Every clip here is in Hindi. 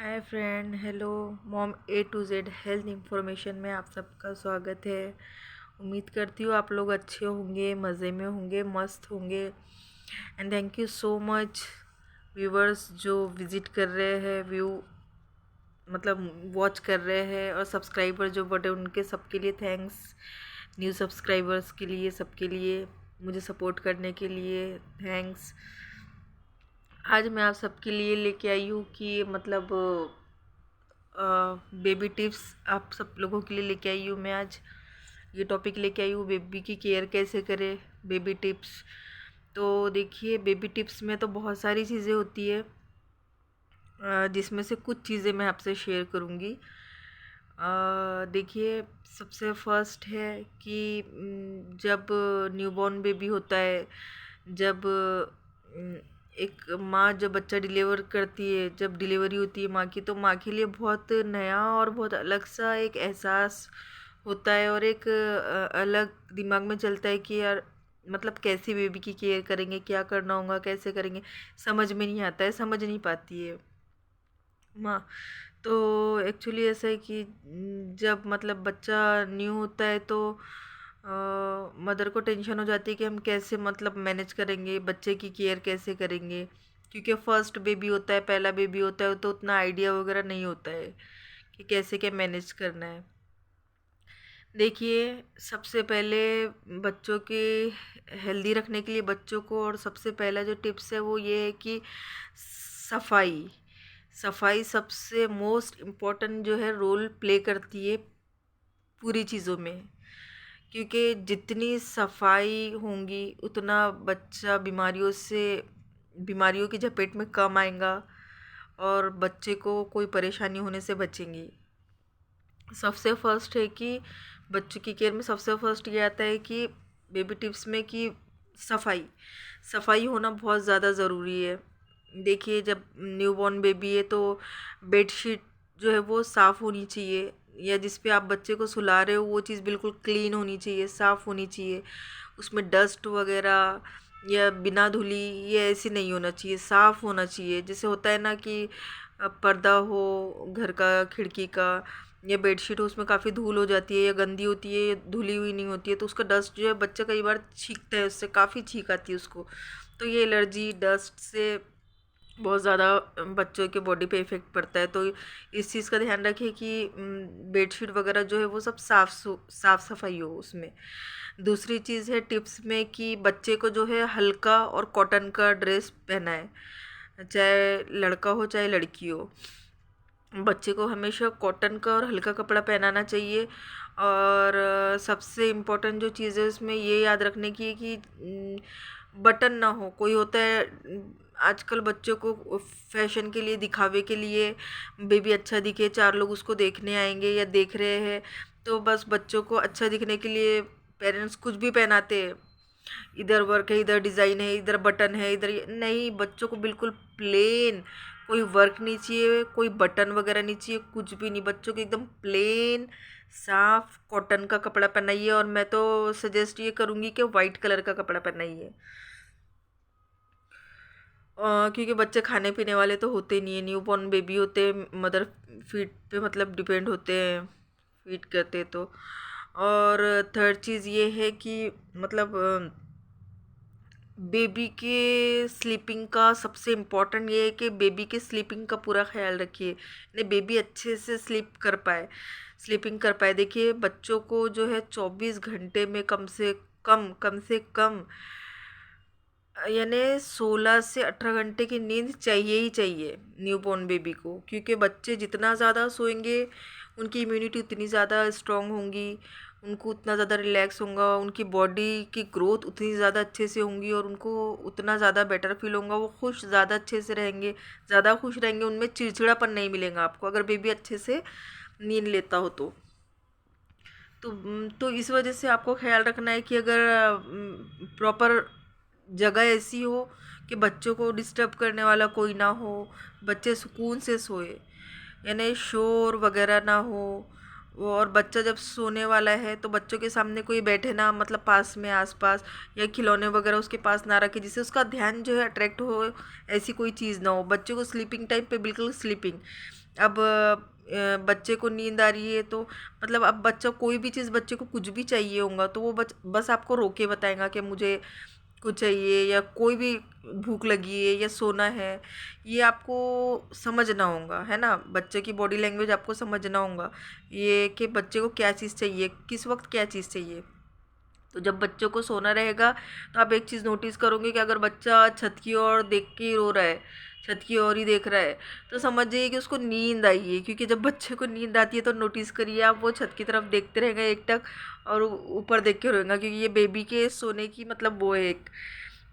Hi friend, hello mom A to Z health information में आप सबका स्वागत है। उम्मीद करती हूँ आप लोग अच्छे होंगे, मज़े में होंगे, मस्त होंगे। And thank you so much viewers जो विज़िट कर रहे हैं, वॉच कर रहे हैं, और सब्सक्राइबर जो बढ़े उनके सबके लिए थैंक्स। न्यू सब्सक्राइबर्स के लिए, सबके लिए मुझे सपोर्ट करने के लिए थैंक्स। आज मैं आप सबके लिए लेके आई हूँ कि बेबी टिप्स आप सब लोगों के लिए लेके आई हूँ। मैं आज ये टॉपिक लेके आई हूँ, बेबी की केयर कैसे करें, बेबी टिप्स। तो देखिए, बेबी टिप्स में तो बहुत सारी चीज़ें होती है, जिसमें से कुछ चीज़ें मैं आपसे शेयर करूँगी। देखिए, सबसे फर्स्ट है कि जब न्यूबॉर्न बेबी होता है, जब एक माँ जब बच्चा डिलीवर करती है, जब डिलीवरी होती है माँ की, तो माँ के लिए बहुत नया और बहुत अलग सा एक एहसास होता है, और एक अलग दिमाग में चलता है कि यार कैसे बेबी की केयर करेंगे, क्या करना होगा, कैसे करेंगे, समझ में नहीं आता है, समझ नहीं पाती है माँ। तो एक्चुअली ऐसा है कि जब बच्चा न्यू होता है तो मदर को टेंशन हो जाती है कि हम कैसे मैनेज करेंगे, बच्चे की केयर कैसे करेंगे, क्योंकि फर्स्ट बेबी होता है, पहला बेबी होता है, तो उतना आइडिया वगैरह नहीं होता है कि कैसे क्या मैनेज करना है। देखिए, सबसे पहले बच्चों के हेल्दी रखने के लिए बच्चों को, और सबसे पहला जो टिप्स है वो ये है कि सफाई सफाई सबसे मोस्ट इम्पॉर्टेंट जो है रोल प्ले करती है पूरी चीज़ों में, क्योंकि जितनी सफाई होंगी उतना बच्चा बीमारियों की झपेट में कम आएगा, और बच्चे को कोई परेशानी होने से बचेंगी। सबसे फर्स्ट है कि बच्चों की केयर में सबसे फर्स्ट ये आता है कि बेबी टिप्स में कि सफाई सफाई होना बहुत ज़्यादा ज़रूरी है। देखिए, जब न्यूबॉर्न बेबी है तो बेडशीट जो है वो साफ़ होनी चाहिए, या जिस पे आप बच्चे को सुला रहे हो वो चीज़ बिल्कुल क्लीन होनी चाहिए, साफ़ होनी चाहिए। उसमें डस्ट वगैरह या बिना धुली ये ऐसे नहीं होना चाहिए, साफ़ होना चाहिए। जैसे होता है ना कि पर्दा हो घर का, खिड़की का, या बेडशीट हो, उसमें काफ़ी धूल हो जाती है, या गंदी होती है, या धुली हुई नहीं होती है, तो उसका डस्ट जो है बच्चा कई बार छींकता है, उससे काफ़ी छींक आती है उसको। तो ये एलर्जी डस्ट से बहुत ज़्यादा बच्चों के बॉडी पे इफ़ेक्ट पड़ता है। तो इस चीज़ का ध्यान रखें कि बेडशीट वगैरह जो है वो सब साफ़ सफाई हो उसमें। दूसरी चीज़ है टिप्स में कि बच्चे को जो है हल्का और कॉटन का ड्रेस पहनाए, चाहे लड़का हो चाहे लड़की हो। बच्चे को हमेशा कॉटन का और हल्का कपड़ा पहनाना चाहिए। और सबसे इम्पोर्टेंट जो चीज़ है उसमें ये याद रखने की है कि बटन ना हो। कोई होता है आजकल बच्चों को फैशन के लिए, दिखावे के लिए, बेबी अच्छा दिखे, चार लोग उसको देखने आएंगे या देख रहे हैं, तो बस बच्चों को अच्छा दिखने के लिए पेरेंट्स कुछ भी पहनाते हैं। इधर वर्क है, इधर डिज़ाइन है, इधर बटन है, इधर नहीं, बच्चों को बिल्कुल प्लेन, कोई वर्क नहीं चाहिए, कोई बटन वगैरह नहीं चाहिए, कुछ भी नहीं। बच्चों को एकदम प्लेन साफ कॉटन का कपड़ा पहनाइए, और मैं तो सजेस्ट ये करूँगी कि वाइट कलर का कपड़ा पहनाइए। क्योंकि बच्चे खाने पीने वाले तो होते नहीं है, न्यूबॉर्न बेबी होते हैं, मदर फीड पे डिपेंड होते हैं, फीड करते तो। और थर्ड चीज़ ये है कि बेबी के स्लीपिंग का सबसे इम्पोर्टेंट ये है कि बेबी के स्लीपिंग का पूरा ख्याल रखिए, नहीं बेबी अच्छे से स्लीपिंग कर पाए। देखिए, बच्चों को जो है 24 घंटे में कम से कम यानी 16 से 18 घंटे की नींद चाहिए ही चाहिए न्यूबॉर्न बेबी को, क्योंकि बच्चे जितना ज़्यादा सोएंगे उनकी इम्यूनिटी उतनी ज़्यादा स्ट्रांग होंगी, उनको उतना ज़्यादा रिलैक्स होगा, उनकी बॉडी की ग्रोथ उतनी ज़्यादा अच्छे से होंगी, और उनको उतना ज़्यादा बेटर फील होगा, वो खुश ज़्यादा अच्छे से रहेंगे, ज़्यादा खुश रहेंगे, उनमें चिड़चिड़ापन नहीं मिलेगा आपको अगर बेबी अच्छे से नींद लेता हो तो इस वजह से आपको ख्याल रखना है कि अगर प्रॉपर जगह ऐसी हो कि बच्चों को डिस्टर्ब करने वाला कोई ना हो, बच्चे सुकून से सोए, यानी शोर वगैरह ना हो। और बच्चा जब सोने वाला है तो बच्चों के सामने कोई बैठे ना, पास में आसपास, या खिलौने वगैरह उसके पास ना रखे जिससे उसका ध्यान जो है अट्रैक्ट हो, ऐसी कोई चीज़ ना हो। बच्चों को स्लीपिंग टाइम पे बिल्कुल स्लीपिंग, अब बच्चे को नींद आ रही है तो मतलब अब बच्चा कोई भी चीज़ बच्चे को कुछ भी चाहिए होगा तो वो बस आपको रोके बताएगा कि मुझे कुछ चाहिए या कोई भी भूख लगी है या सोना है। ये आपको समझना होगा, है ना, बच्चे की बॉडी लैंग्वेज आपको समझना होगा ये कि बच्चे को क्या चीज़ चाहिए, किस वक्त क्या चीज़ चाहिए। तो जब बच्चों को सोना रहेगा तो आप एक चीज़ नोटिस करोगे कि अगर बच्चा छत की ओर देख के ही रो रहा है, छत की ओर ही देख रहा है, तो समझ जाइए कि उसको नींद आई है। क्योंकि जब बच्चे को नींद आती है तो नोटिस करिए आप, वो छत की तरफ देखते रहेंगे एकटक और ऊपर देख के रोएगा, क्योंकि ये बेबी के सोने की मतलब वो है एक।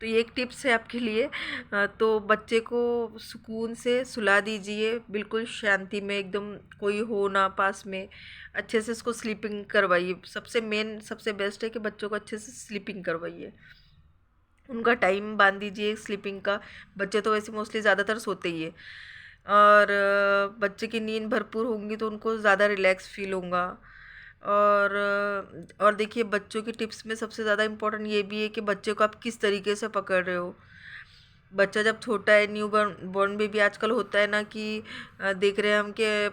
तो ये एक टिप्स है आपके लिए। तो बच्चे को सुकून से सुला दीजिए, बिल्कुल शांति में, एकदम कोई हो ना पास में, अच्छे से इसको स्लीपिंग करवाइए। सबसे मेन सबसे बेस्ट है कि बच्चों को अच्छे से स्लीपिंग करवाइए, उनका टाइम बांध दीजिए स्लीपिंग का। बच्चे तो वैसे मोस्टली ज़्यादातर सोते ही है, और बच्चे की नींद भरपूर होंगी तो उनको ज़्यादा रिलैक्स फील होगा। और देखिए, बच्चों की टिप्स में सबसे ज़्यादा इम्पोर्टेंट ये भी है कि बच्चे को आप किस तरीके से पकड़ रहे हो। बच्चा जब छोटा है, न्यू बॉर्न बॉर्न बेबी आजकल होता है ना कि देख रहे हैं हम कि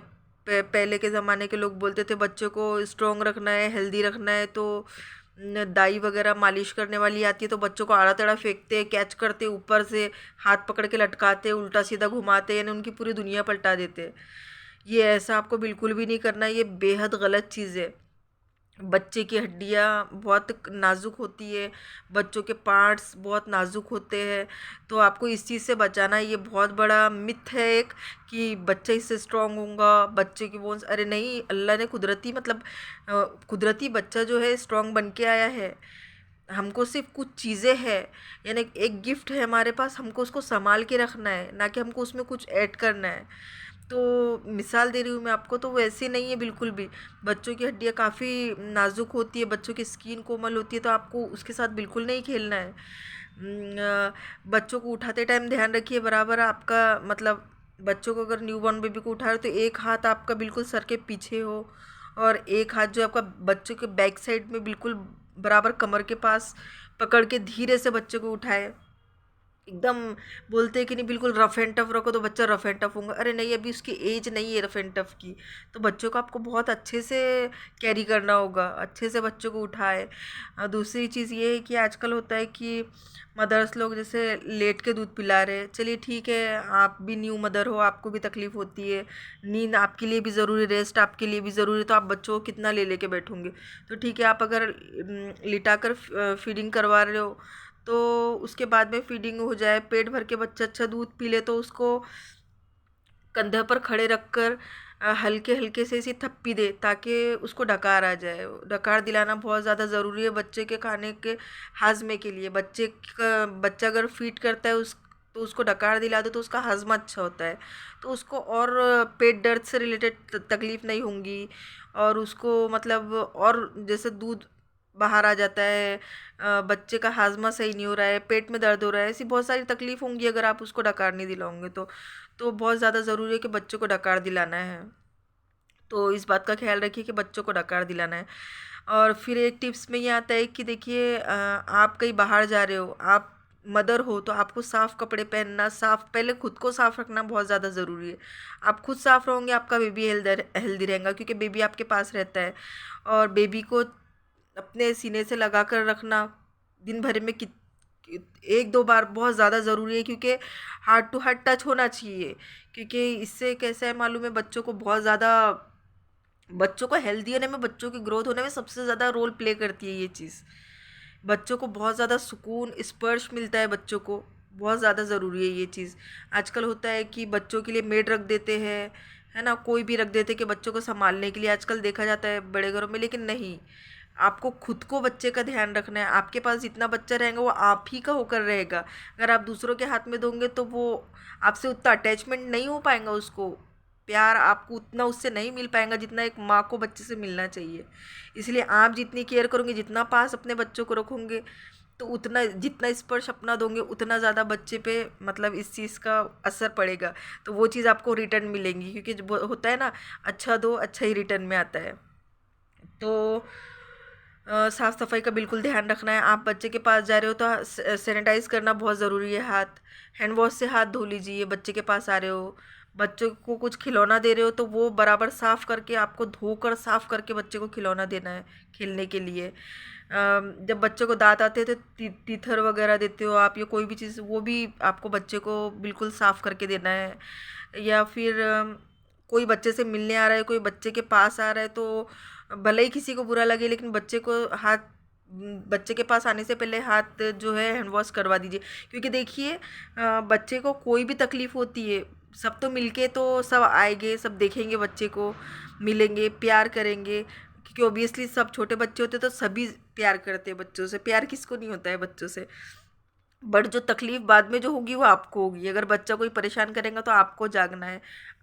पहले के ज़माने के लोग बोलते थे बच्चों को स्ट्रॉन्ग रखना है, हेल्दी रखना है, तो दाई वगैरह मालिश करने वाली आती है तो बच्चों को आड़ा तड़ा फेंकते, कैच करते, ऊपर से हाथ पकड़ के लटकाते, उल्टा सीधा घुमाते, यानी उनकी पूरी दुनिया पलटा देते। ये ऐसा आपको बिल्कुल भी नहीं करना, ये बेहद गलत चीज़ है। बच्चे की हड्डियाँ बहुत नाजुक होती है, बच्चों के पार्ट्स बहुत नाजुक होते हैं, तो आपको इस चीज़ से बचाना है। ये बहुत बड़ा मिथ है एक, कि बच्चा इससे स्ट्रांग होगा, बच्चे की बोन्स, अरे नहीं, अल्लाह ने कुदरती मतलब कुदरती बच्चा जो है स्ट्रांग बन के आया है। हमको सिर्फ कुछ चीज़ें हैं, यानी एक गिफ्ट है हमारे पास, हमको उसको संभाल के रखना है, ना कि हमको उसमें कुछ ऐड करना है। तो मिसाल दे रही हूँ मैं आपको, तो वैसे नहीं है बिल्कुल भी। बच्चों की हड्डियाँ काफ़ी नाजुक होती है, बच्चों की स्किन कोमल होती है, तो आपको उसके साथ बिल्कुल नहीं खेलना है। बच्चों को उठाते टाइम ध्यान रखिए बराबर आपका, मतलब बच्चों को अगर न्यू बॉर्न बेबी को उठा रहे हो तो एक हाथ आपका बिल्कुल सर के पीछे हो, और एक हाथ जो आपका बच्चों के बैक साइड में बिल्कुल बराबर कमर के पास पकड़ के धीरे से बच्चे को उठाए। एकदम बोलते हैं कि नहीं बिल्कुल रफ एंड टफ रखो तो बच्चा रफ एंड टफ होगा, अरे नहीं, अभी उसकी एज नहीं है रफ एंड टफ की। तो बच्चों को आपको बहुत अच्छे से कैरी करना होगा, अच्छे से बच्चों को उठाए। दूसरी चीज़ ये है कि आजकल होता है कि मदर्स लोग जैसे लेट के दूध पिला रहे, चलिए ठीक है, आप भी न्यू मदर हो, आपको भी तकलीफ़ होती है, नींद आपके लिए भी ज़रूरी, रेस्ट आपके लिए भी ज़रूरी, तो आप बच्चों को कितना ले लेके बैठोगे। तो ठीक है, आप अगर लिटा कर फीडिंग करवा रहे हो तो उसके बाद में फीडिंग हो जाए, पेट भर के बच्चा अच्छा दूध पी ले, तो उसको कंधे पर खड़े रखकर हल्के हल्के से ऐसी थप्पी दे, ताकि उसको डकार आ जाए। डकार दिलाना बहुत ज़्यादा ज़रूरी है बच्चे के खाने के हाजमे के लिए। बच्चा अगर फीड करता है तो उसको डकार दिला दो तो उसका हाजमा अच्छा होता है, तो उसको और पेट दर्द से रिलेटेड तकलीफ़ नहीं होंगी, और उसको मतलब और जैसे दूध बाहर आ जाता है, बच्चे का हाजमा सही नहीं हो रहा है, पेट में दर्द हो रहा है, ऐसी बहुत सारी तकलीफ़ होंगी अगर आप उसको डकार नहीं दिलाओगे तो बहुत ज़्यादा ज़रूरी है कि बच्चों को डकार दिलाना है। तो इस बात का ख्याल रखिए कि बच्चों को डकार दिलाना है। और फिर एक टिप्स में ये आता है कि देखिए, आप कहीं बाहर जा रहे हो, आप मदर हो, तो आपको साफ़ कपड़े पहनना, साफ़ पहले खुद को साफ़ रखना बहुत ज़्यादा ज़रूरी है। आप खुद साफ़ रहोगे, आपका बेबी हेल्दी रहेगा, क्योंकि बेबी आपके पास रहता है। और बेबी को अपने सीने से लगा कर रखना दिन भर में एक दो बार बहुत ज़्यादा ज़रूरी है, क्योंकि हार्ट टू हार्ट टच होना चाहिए। क्योंकि इससे कैसा है मालूम है, बच्चों को बहुत ज़्यादा, बच्चों को हेल्दी होने में, बच्चों की ग्रोथ होने में सबसे ज़्यादा रोल प्ले करती है ये चीज़। बच्चों को बहुत ज़्यादा सुकून, स्पर्श मिलता है बच्चों को, बहुत ज़्यादा ज़रूरी है ये चीज़। आजकल होता है कि बच्चों के लिए मेड रख देते हैं, है ना, कोई भी रख देते हैं कि बच्चों को संभालने के लिए, आजकल देखा जाता है बड़े घरों में, लेकिन नहीं, आपको खुद को बच्चे का ध्यान रखना है। आपके पास जितना बच्चा रहेगा वो आप ही का होकर रहेगा। अगर आप दूसरों के हाथ में दोगे तो वो आपसे उतना अटैचमेंट नहीं हो पाएगा, उसको प्यार आपको उतना उससे नहीं मिल पाएगा जितना एक माँ को बच्चे से मिलना चाहिए। इसलिए आप जितनी केयर करोगे, जितना पास अपने बच्चों को रखोगे, तो उतना जितना स्पर्श अपना दोगे उतना ज़्यादा बच्चे पे मतलब इस चीज़ का असर पड़ेगा। तो वो चीज़ आपको रिटर्न मिलेंगी, क्योंकि जो होता है ना, अच्छा दो अच्छा ही रिटर्न में आता है। तो साफ़ सफाई का बिल्कुल ध्यान रखना है। आप बच्चे के पास जा रहे हो तो सैनिटाइज़ करना बहुत ज़रूरी है, हाथ हैंड वॉश से हाथ धो लीजिए। बच्चे के पास आ रहे हो, बच्चों को कुछ खिलौना दे रहे हो तो वो बराबर साफ़ करके, आपको धोकर साफ़ करके बच्चे को खिलौना देना है खेलने के लिए। जब बच्चे को दाँत आते हैं तो टीथर वगैरह देते हो आप, या कोई भी चीज़, वो भी आपको बच्चे को बिल्कुल साफ़ करके देना है। या फिर कोई बच्चे से मिलने आ रहा है, कोई बच्चे के पास आ रहा है, तो भले ही किसी को बुरा लगे लेकिन बच्चे के पास आने से पहले हाथ जो है हैंड वॉश करवा दीजिए। क्योंकि देखिए बच्चे को कोई भी तकलीफ़ होती है, सब तो मिलके तो सब आएंगे, सब देखेंगे बच्चे को, मिलेंगे, प्यार करेंगे, क्योंकि ऑब्वियसली सब छोटे बच्चे होते तो सभी प्यार करते हैं बच्चों से, प्यार किसको नहीं होता है बच्चों से। बट जो तकलीफ बाद में जो होगी वो आपको होगी। अगर बच्चा कोई परेशान करेगा तो आपको जागना है,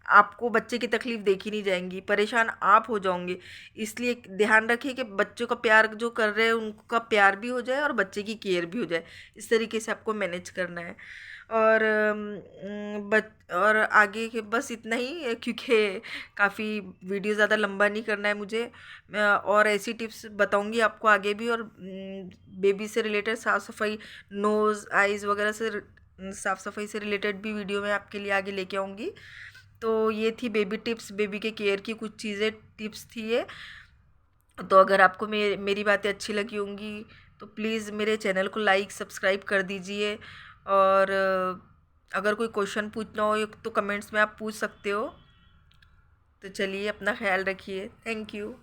आपको बच्चे की तकलीफ देखी नहीं जाएंगी, परेशान आप हो जाओगे। इसलिए ध्यान रखिए कि बच्चों का प्यार जो कर रहे हैं उनका प्यार भी हो जाए और बच्चे की केयर भी हो जाए। इस तरीके से आपको मैनेज करना है। और और आगे के बस इतना ही है, क्योंकि काफ़ी वीडियो ज़्यादा लंबा नहीं करना है मुझे। और ऐसी टिप्स बताऊंगी आपको आगे भी। और बेबी से रिलेटेड साफ़ सफाई, नोज़ आइज़ वगैरह से साफ़ सफाई से रिलेटेड भी वीडियो मैं आपके लिए आगे लेके आऊँगी। तो ये थी बेबी टिप्स, बेबी के केयर की कुछ चीज़ें, टिप्स थी ये। तो अगर आपको मेरी बातें अच्छी लगी होंगी तो प्लीज़ मेरे चैनल को लाइक सब्सक्राइब कर दीजिए। और अगर कोई क्वेश्चन पूछना हो तो कमेंट्स में आप पूछ सकते हो। तो चलिए, अपना ख्याल रखिए। Thank you.